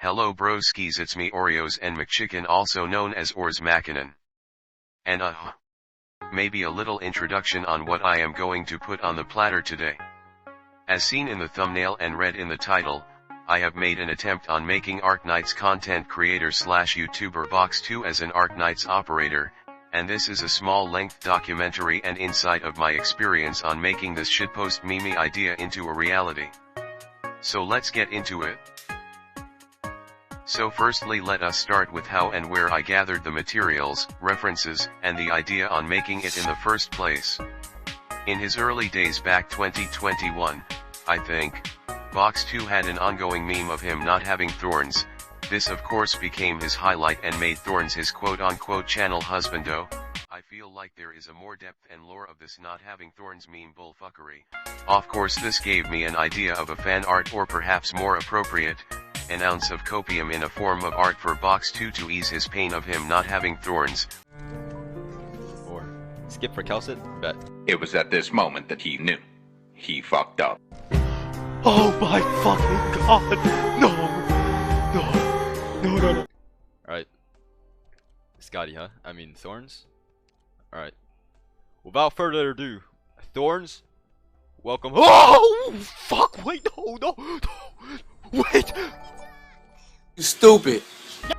Hello broskies, it's me Oreos and McChicken, also known as Ors Makinen. And maybe a little introduction on what I am going to put on the platter today. As seen in the thumbnail and read in the title, I have made an attempt on making Arknights content creator / YouTuber Box2 as an Arknights operator, and this is a small-length documentary and insight of my experience on making this shitpost meme idea into a reality. So let's get into it. So firstly, let us start with how and where I gathered the materials, references, and the idea on making it in the first place. In his early days back 2021, I think, Box2 had an ongoing meme of him not having thorns. This of course became his highlight and made thorns his quote-unquote channel husbando. I feel like there is a more depth and lore of this not having thorns meme bullfuckery. Of course this gave me an idea of a fan art, or perhaps more appropriate, an ounce of copium in a form of art for Box2 to ease his pain of him not having thorns. Or skip for Kelsit, bet. It was at this moment that he knew. He fucked up. Oh my fucking god! No. Alright. Scotty, huh? I mean, Thorns? Alright. Without further ado, Thorns, welcome. Oh! Fuck! Wait, no! Wait! You stupid!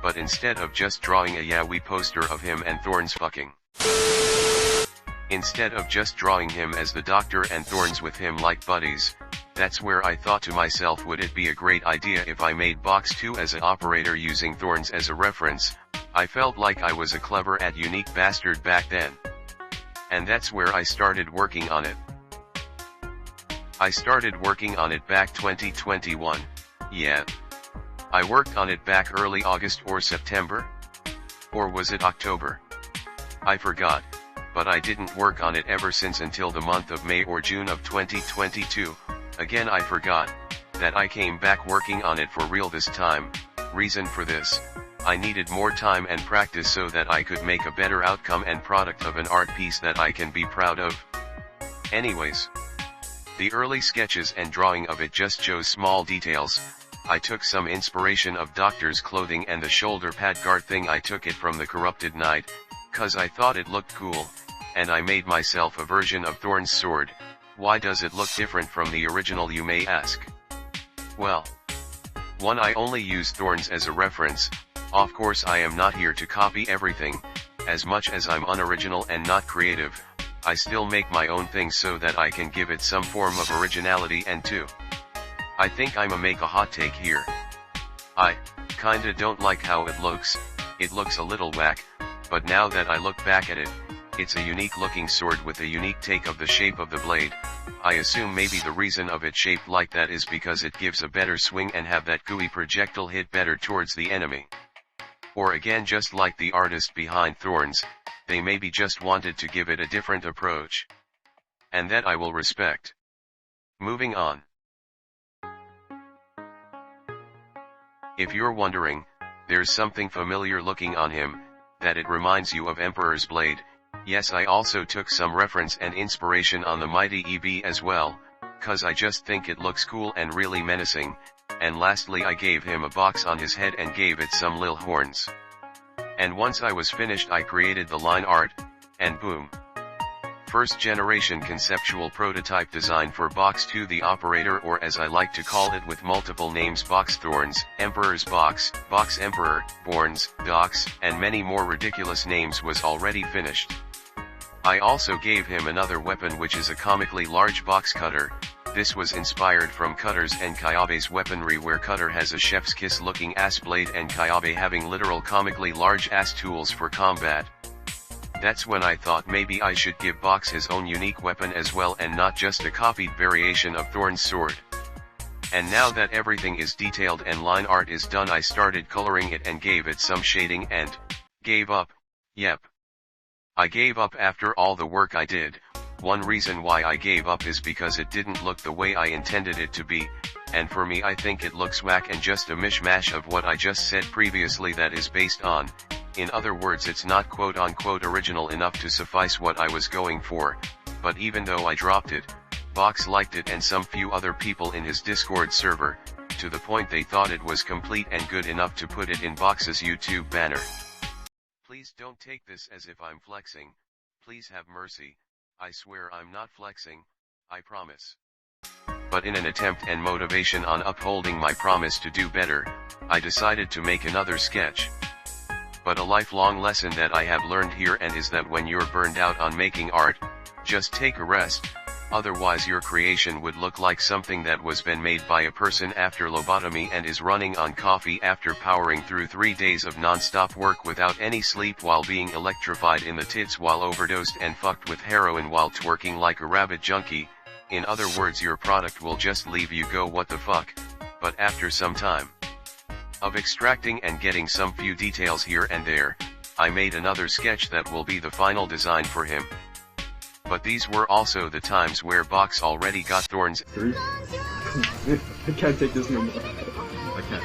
But instead of just drawing a yaoi poster of him and Thorns fucking. Instead of just drawing him as the Doctor and Thorns with him like buddies, that's where I thought to myself, would it be a great idea if I made Box2 as an operator using Thorns as a reference? I felt like I was a clever and unique bastard back then. And that's where I started working on it. I started working on it back 2021, yeah. I worked on it back early August or September? Or was it October? I forgot, but I didn't work on it ever since until the month of May or June of 2022. Again I forgot, that I came back working on it for real this time. Reason for this, I needed more time and practice so that I could make a better outcome and product of an art piece that I can be proud of. Anyways, the early sketches and drawing of it just shows small details. I took some inspiration of Doctor's clothing and the shoulder pad guard thing. I took it from the Corrupted Knight, cause I thought it looked cool, and I made myself a version of Thorn's sword. Why does it look different from the original, you may ask? Well, 1. I only use Thorns as a reference. Of course I am not here to copy everything. As much as I'm unoriginal and not creative, I still make my own thing so that I can give it some form of originality. And 2. I think I'ma make a hot take here. I kinda don't like how it looks a little whack, but now that I look back at it, it's a unique looking sword with a unique take of the shape of the blade. I assume maybe the reason of it shaped like that is because it gives a better swing and have that gooey projectile hit better towards the enemy. Or again, just like the artist behind Thorns, they maybe just wanted to give it a different approach. And that I will respect. Moving on. If you're wondering, there's something familiar looking on him, that it reminds you of Emperor's blade. Yes, I also took some reference and inspiration on the mighty EB as well, cause I just think it looks cool and really menacing. And lastly, I gave him a box on his head and gave it some lil horns. And once I was finished, I created the line art, and boom. First generation conceptual prototype design for Box2 the operator, or as I like to call it with multiple names, Box Thorns, Emperor's Box, Box Emperor, Borns, Docs, and many more ridiculous names was already finished. I also gave him another weapon, which is a comically large box cutter. This was inspired from Cutter's and Kayabe's weaponry, where Cutter has a chef's kiss looking ass blade and Kayabe having literal comically large ass tools for combat. That's when I thought maybe I should give Box his own unique weapon as well, and not just a copied variation of Thorn's sword. And now that everything is detailed and line art is done, I started coloring it and gave it some shading and gave up. Yep. I gave up after all the work I did. One reason why I gave up is because it didn't look the way I intended it to be, and for me I think it looks whack and just a mishmash of what I just said previously that is based on. In other words, it's not quote-unquote original enough to suffice what I was going for, but even though I dropped it, Box liked it and some few other people in his Discord server, to the point they thought it was complete and good enough to put it in Box's YouTube banner. Please don't take this as if I'm flexing, please have mercy, I swear I'm not flexing, I promise. But in an attempt and motivation on upholding my promise to do better, I decided to make another sketch. But a lifelong lesson that I have learned here and is that when you're burned out on making art, just take a rest, otherwise your creation would look like something that was been made by a person after lobotomy and is running on coffee after powering through 3 days of non-stop work without any sleep while being electrified in the tits while overdosed and fucked with heroin while twerking like a rabid junkie. In other words, your product will just leave you go what the fuck, but after some time of extracting and getting some few details here and there, I made another sketch that will be the final design for him. But these were also the times where Box already got thorns. I can't take this no more. I can't.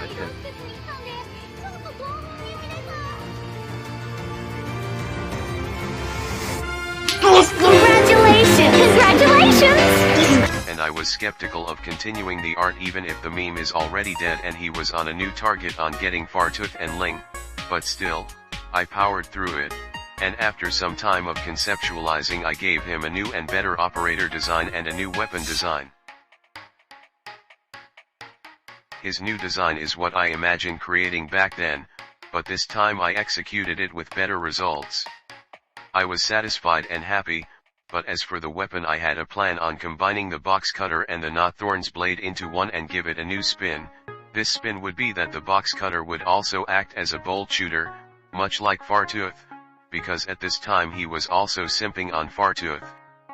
Congratulations! And I was skeptical of continuing the art even if the meme is already dead and he was on a new target on getting Fartooth and Ling, but still, I powered through it, and after some time of conceptualizing I gave him a new and better operator design and a new weapon design. His new design is what I imagined creating back then, but this time I executed it with better results. I was satisfied and happy, but as for the weapon I had a plan on combining the box cutter and the not thorns blade into one and give it a new spin. This spin would be that the box cutter would also act as a bolt shooter, much like Fartooth, because at this time he was also simping on Fartooth.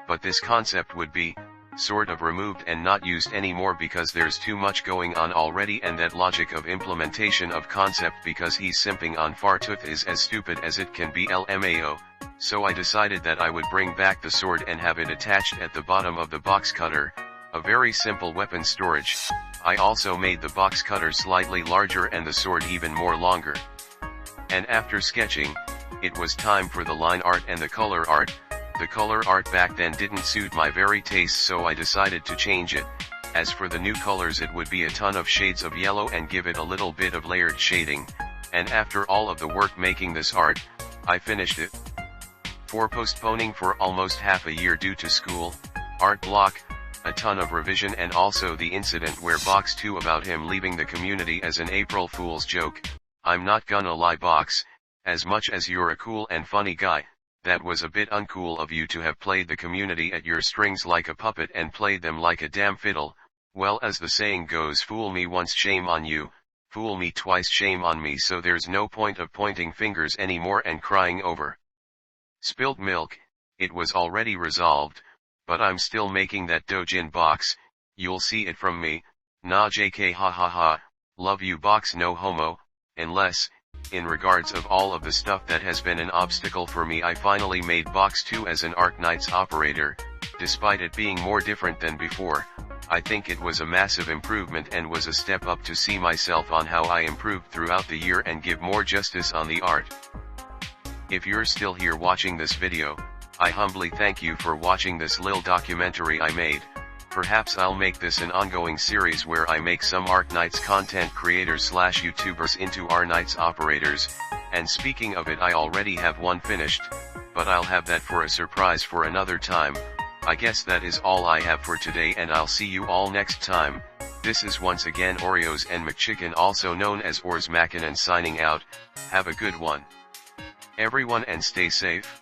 But this concept would be, sort of removed and not used anymore because there's too much going on already, and that logic of implementation of concept because he's simping on Fartooth is as stupid as it can be LMAO. So I decided that I would bring back the sword and have it attached at the bottom of the box cutter, a very simple weapon storage. I also made the box cutter slightly larger and the sword even more longer. And after sketching, it was time for the line art and the color art. The color art back then didn't suit my very taste, so I decided to change it. As for the new colors, it would be a ton of shades of yellow and give it a little bit of layered shading. And after all of the work making this art, I finished it. For postponing for almost half a year due to school, art block, a ton of revision, and also the incident where Box2 about him leaving the community as an April Fool's joke. I'm not gonna lie, Box, as much as you're a cool and funny guy, that was a bit uncool of you to have played the community at your strings like a puppet and played them like a damn fiddle. Well, as the saying goes, fool me once, shame on you, fool me twice, shame on me, so there's no point of pointing fingers anymore and crying over spilled milk. It was already resolved, but I'm still making that dojin, Box, you'll see it from me, nah jk, ha ha ha, love you, Box, no homo, unless, in regards of all of the stuff that has been an obstacle for me, I finally made Box2 as an Arknights Operator. Despite it being more different than before, I think it was a massive improvement and was a step up to see myself on how I improved throughout the year and give more justice on the art. If you're still here watching this video, I humbly thank you for watching this little documentary I made. Perhaps I'll make this an ongoing series where I make some Arknights content creators / YouTubers into Arknights Operators, and speaking of it, I already have one finished, but I'll have that for a surprise for another time. I guess that is all I have for today, and I'll see you all next time. This is once again Oreos and McChicken, also known as Ors Mackinnon, signing out. Have a good one, everyone, and stay safe.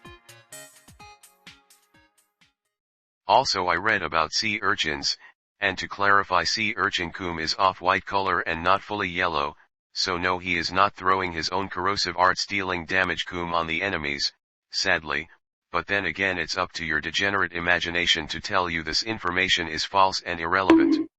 Also, I read about sea urchins, and to clarify, sea urchin coom is off-white color and not fully yellow, so no, he is not throwing his own corrosive art stealing damage coom on the enemies, sadly, but then again it's up to your degenerate imagination to tell you this information is false and irrelevant.